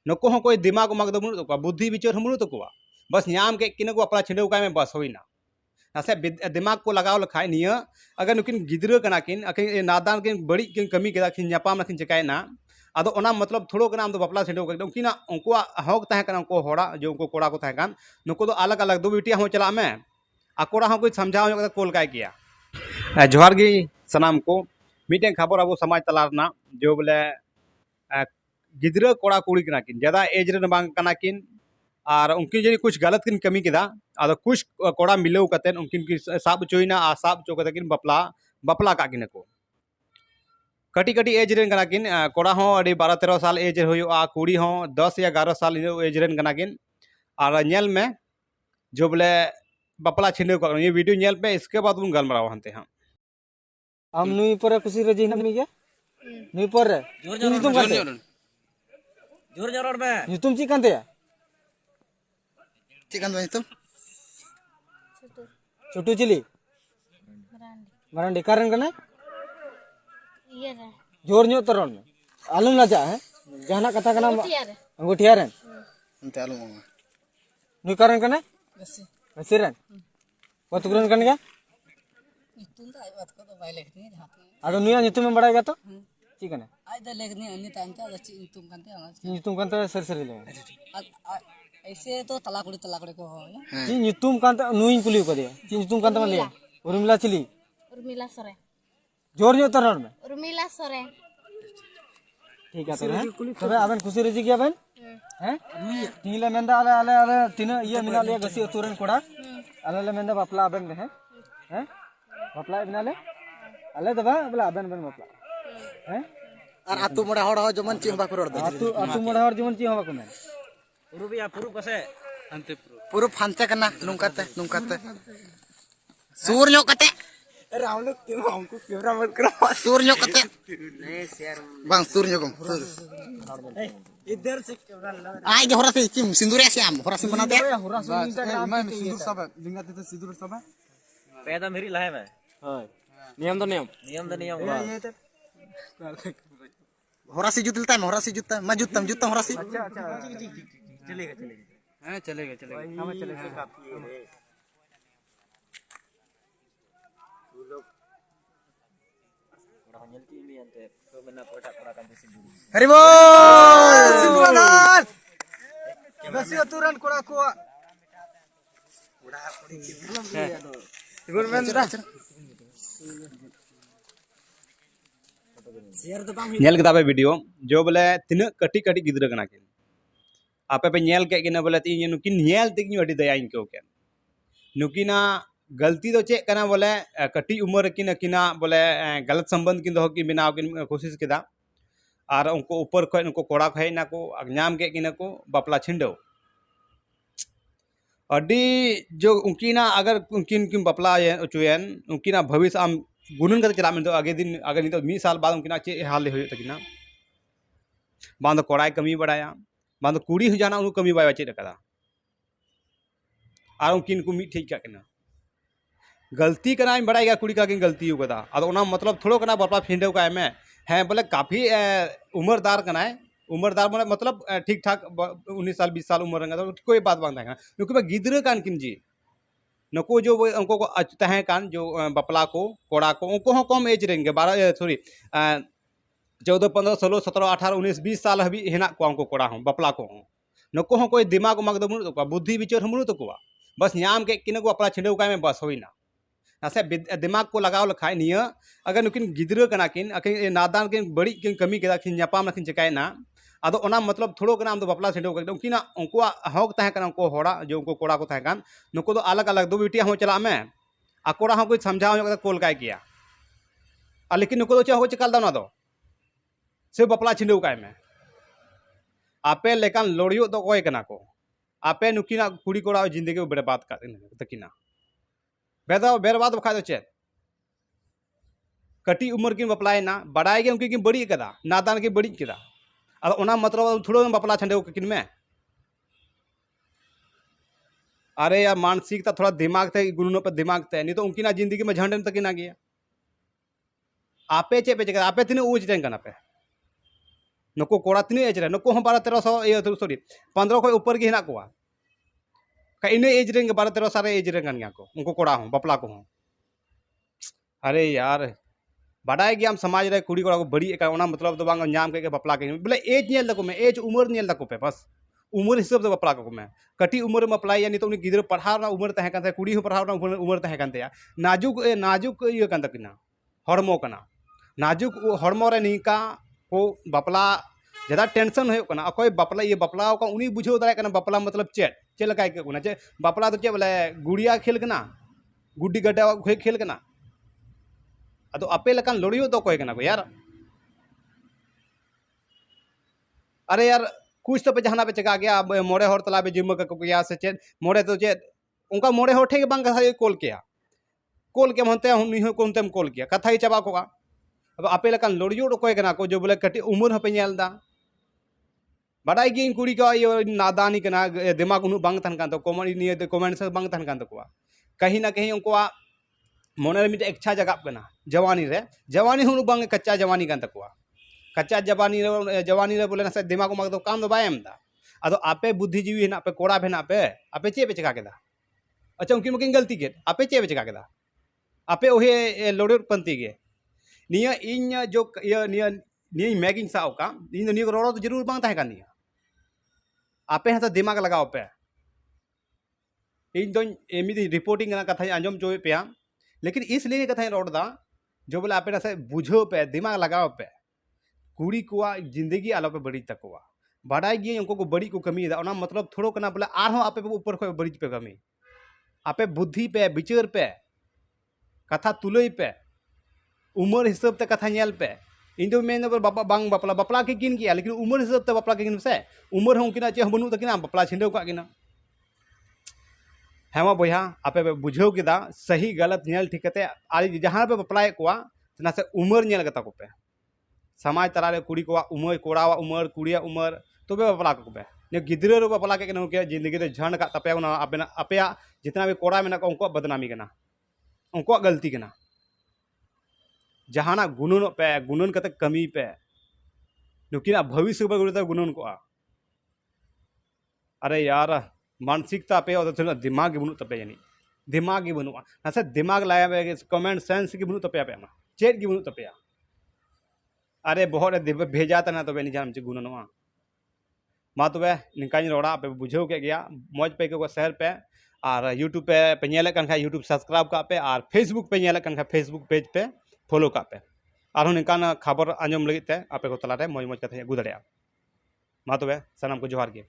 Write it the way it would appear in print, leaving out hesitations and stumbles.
नुको हो कोई दिमाग उमाग दो बनुत तको बुद्धि विचार हम बनुत तको बस नाम के किन को अपना छिंडव का में बस होइना नासे दिमाग को लगाव लखाय निया अगर नुकिन गिद्रा कना किन अकिन नादान किन बड़ी किन कमी केदा किन न्यापाम किन चकायना आदो ओना मतलब थोड़ो कना हम तो बपला छिंडव का उनकिना उनको हक तहे कना उनको होड़ा जो उनको कोड़ा को तहे कान नुको तो अलग अलग दो बिटिया हो चला में आकोड़ा हो कुछ समझाओ कोल काय किया जोहार गी सनाम को मीटे खबर अब समाज तलारना जो बोले गिद्रा कोड़ा कुड़ी कना किन ज़्यादा एज रे बांग कना किन और उनकी जब कुछ गलत किन कमी केदा आदो कुछ कोड़ा मिलव कतेन उनकिन की साब चोइना आ साब चो कते किन बपला बपला का किन को कटी कटी एज रेन कना किन कोड़ा हो अड़ी 12-13 साल एज होयुआ कुड़ी हो 10 या 11 साल एज रेन कना किन और नेल में जो बोले बपला छिंडव का ये वीडियो नेल पे इसके बाद उन गलमराव हनते हम आम नुई पर खुशी रजी हिना मिगे नुई पर जोर जोर में ᱧᱩᱛᱩᱢ ᱪᱮᱫ ᱠᱟᱱ ᱛᱟᱭᱟ चिकन बनी तुम छोटू चिली मरांडी कारण कना ये रे जोर ᱧᱚᱜ ᱛᱚᱨᱚᱱ ᱢᱮ आलम लाजा है जहाना कथा कना अंगूठिया रन अंते आलू मामा नुई कारण कना बसी रन कतुरन कन गया ᱧᱩᱛᱩᱢ ᱫᱚ ᱟᱡ ᱵᱟᱫ ᱠᱚᱫᱚ ᱵᱟᱭ ᱞᱮᱠᱷᱱᱤ ᱡᱟᱦᱟᱸ आदो नुया ᱧᱩᱛᱩᱢ में बड़ाई तो ची कना ᱟᱡ ᱫᱚ ᱞᱮᱠᱷᱱᱤ ᱩᱱᱤ ᱛᱟᱭᱚᱢ ᱛᱮ ᱟᱫᱚ ᱪᱮᱫ ᱧᱩᱛᱩम ᱠᱟᱱ ᱛᱟᱭᱟ ᱚᱱᱟ ᱧᱩᱛᱩम ᱠᱟᱱ ᱛᱟᱭᱟ ᱥᱟᱨ ᱥᱟᱨᱤ ᱞᱮ ऐसे तो तला कुड़ी को होया ची ᱧᱩᱛᱩम ᱠᱟᱱ ᱛᱟ नुई कुली को दिया ची ᱧᱩᱛᱩम ᱠᱟᱱ तमा लिया उर्मिला चिली उर्मिला सोरेन जोर ᱧᱚᱜ तोरण में उर्मिला सोरेन ठीक है तबे आबेन खुशी रजी गया बन हैं तीला मेंदा आले आले आले तीन ये मिना ले गसी तुरन कोड़ा आले ले मेंदा बापला आबेन में हैं बापला बिना ले आले दबा बला आबेन बन बापला हैं और आतु मोड़ा हड़ हो जमन चिंह बाकुर दे आतु मोड़ा हर जीवन ची होबा को में पुरुबिया पुरु कसे अंते पुरु फांते कना नुंकाते सूर ᱧᱚᱜ कते राम लोग क्यों हमको कैमरा मत करो सूर ᱧᱚᱜ कते नहीं शेयर बांग सूर ᱧᱚᱜम इधर से कैमरा ला आइ गे होरा से चिम सिंदूर श्याम होरा से बनाते होरा सुनिता मैं सिंदूर सब लिंगा ते सिंदूर सब पैदा मेरी लाहे में हां नियम तो नियम ये तो होरा से जुतलता है होरा से जुतता मैं जुतम होरा से अच्छा अच्छा चलेगा हां चलेगा हम चलेगा काफी है अरे बोल सिंदूरदान बसी तुरन कोड़ा को गुड मेंदा नेल केदा पे वीडियो जो बोले तीन कटी कटी गिद्रा कना किन आपे पे नेल के किन बोले ती नुकिन नेल तिक अडी दया इनको के नुकिना गलती तो चेक कना बोले कटी उम्र किन किना बोले गलत संबंध किन दो की बनाव किन कोशिश केदा और उनको ऊपर खय उनको कोड़ा खय ना को नाम के किन को बापला छिंडव अडी जो उनकिना अगर उनकिन किन बापला चुयन उनकिना भविष्य आम गुनन करते चला में तो आगे दिन अगर नहीं तो 20 साल बाद उनकिना चे हाल हो तकिना बांध कोड़ाई कमी बढ़ाया बांध कुड़ी हो जाना उनको कमी बाय चे कदा और उनकिन को मी ठीक क्या करना गलती करना बड़ा गया कुड़ी का किन गलती हो कदा अद ओना मतलब थोड़ो कना बापला फिंडव का में है बोले काफी उम्रदार कना है उम्रदार मतलब ठीक ठाक 19 साल 20 साल उम्र तो कोई बात बांध है क्योंकि गिद्रा कान किन जी नको जो उनको को तहे कान जो बपला को कोड़ा को उनको हो कम एज रहेंगे 14 15 16 17 18 19 20 साल हबी हेना को उनको कोड़ा हो बपला को नको हो कोई दिमाग उमाग दो बनुत तको बुद्धि विचार हम बनुत तको बस नाम के किन को अपना छिंडव का में बस होइना नासे दिमाग को लगाव लखाय निया अगर नुकिन गिद्रा कना किन अकिन नादान किन बड़ी किन कमी केदा किन न्यापाम किन चकायना आदो ओना मतलब थोड़ो कना हम तो बपला छिंडव का उनकिना उनको हक तहे कना उनको होड़ा जो उनको कोड़ा को तहे कान नुको तो अलग अलग दो बिटिया हो चला में आकोड़ा हो कुछ समझाओ कोल काय किया और लेकिन नुको तो चे चिकाल दा दो से बपला छिंडव का में आपे लेकान लड़ियो तो कोई कना को आपे नुकिना कुड़ी कोड़ा जिंदगी बर्बाद का तकिना बेरबाद बखा तो चेत कटी उम्र की बपलायना बड़ाई गए उनकी बड़ी कदा नादान की बड़ी कदा अब ओना मतलब थोड़ो बपला छंडे किन में अरे यार मानसिकता थोड़ा दिमाग थे गुणों पर दिमाग थे नहीं तो उनकी ना जिंदगी में झंडन तक ना गया आपे चे पे आपे तीन ऊँच टें पे नुको कोड़ा तीन एज रे नुको हम 12-13 ये सॉरी 15 खय ऊपर गे हेना कोआ का इन एज रे 12-13 साल एज रे गन गया को उनको कोड़ा हो बपला को हो। अरे यार बाडाय गया समाज रे कुड़ी कोड़ा को बड़ी का ओना मतलब तो बांग नाम के बपला के बोले एज नेल दको में एज उम्र नेल दको पे बस उम्र हिसाब से बपला को में कटी उम्र में अप्लाई यानी तो उनी गिदर पढ़ाव ना उम्र तहे कान कुड़ी हो पढ़ाव ना उम्र तहे कान ते नाजुक नाजुक ये कान तकिना हड़मो कना नाजुक हड़मो रे निका को बपला ज़्यादा टेंशन हो कना अकोय बपला ये बपला का उनी बुझो दाय कना बपला मतलब चेट लगा के कोना चे बपला तो चे बोले गुड़िया खेल कना गुड्डी गड्डा खेल कना अदो अपे लकान लड़ियो तो कोई कना को यार। अरे यार कुछ तो पे जहाना पे चका गया मोड़े हर तला पे जिम्मा को गया से चेत मोड़े तो चेत उनका मोड़े हर ठेके बांग कथा कॉल के मनते हुनी हो कोनतेम कॉल किया कथा ही चाबा को अब अपे लकान लड़ियो तो कोई कना को जो बोले कटी उम्र हपे नेलदा बाडाय गिन कुड़ी का ये नादानी कना दिमाग उनु बांग तन कान तो कमेंट से बांग तन कान तो को कहीं ना कहीं उनको मोने मिटे इच्छा जगाब कना जवानी हुनु बांग कच्चा जवानी कान तको कच्चा जवानी रे बोले ना से दिमाग मग तो काम तो बाय एमदा अदो आपे बुद्धिजीवी हेना पे कोड़ा भेना पे आपे चे पे चका केदा अच्छा उनकी मकिन गलती के आपे चे पे चका केदा आपे ओहे लोडर पंती के निया इन जो निया मैगिंग साव का इन निया रोड़ो तो जरूर बांग ताहे कानिया आपे हता दिमाग लगाओ पे इन दो एमी रिपोर्टिंग ना कथा आंजम चोए पे लेकिन इसलिए कथा रोड़ा जो बोले आपे ना बुझो पे दिमाग लगाओ पे कुड़ी को जिंदगी आलो पे बड़ी तकवा बाडाय गे उनको को बड़ी को कमी दा मतलब थोड़ो कना बोले आर हो आपे ऊपर खो बड़ी पे कमी आपे बुद्धि पे विचार पे कथा तुलई पे उम्र हिसाब ते कथा नेल पे इन दो मेन बाबा बांग बपला के किन किया लेकिन उम्र हिसाब ते बपला के किन से उम्र हो किना चे बनु तकिना बपला छिंडो का किना हेमा बोया आपे बुझो किदा सही गलत नेल ठिकते आली जहां पे बपलाए कोआ ना से उम्र नेल गता को पे समाज तलारे कुड़ी को उम्र कोड़ा उम्र कुड़िया उम्र तो बपला को पे ने गिद्रे बपला के जिंदगी तो झंड का तपे अपे जितना भी कोड़ा में उनको बदनामी कना उनको गलती कना जहाना गुनन पे गुनन कते कमी पे नुकिना भविष्य पे गुनन को अरे यार मानसिकता पे और दिमाग बनू तपे जानी दिमाग की बनू ना से दिमाग लाया कमेंट सेंस की बनू तपे पे चेत की बनू तपे अरे बहुत भेजा तना तब नहीं जान गुननवा मा तब निकाई रोड़ा पे बुझे के गया मौज पे को शहर पे और यूट्यूब पे नेल कन यूट्यूब सब्सक्राइब का पे और फेसबुक पे नेल कन फेसबुक पेज पे फॉलो का पे और निकान खबर आंजम लगे आपे को तलारे मौज मौज कथा अगू दाड़ा मा तब सानाम को जोहार गे।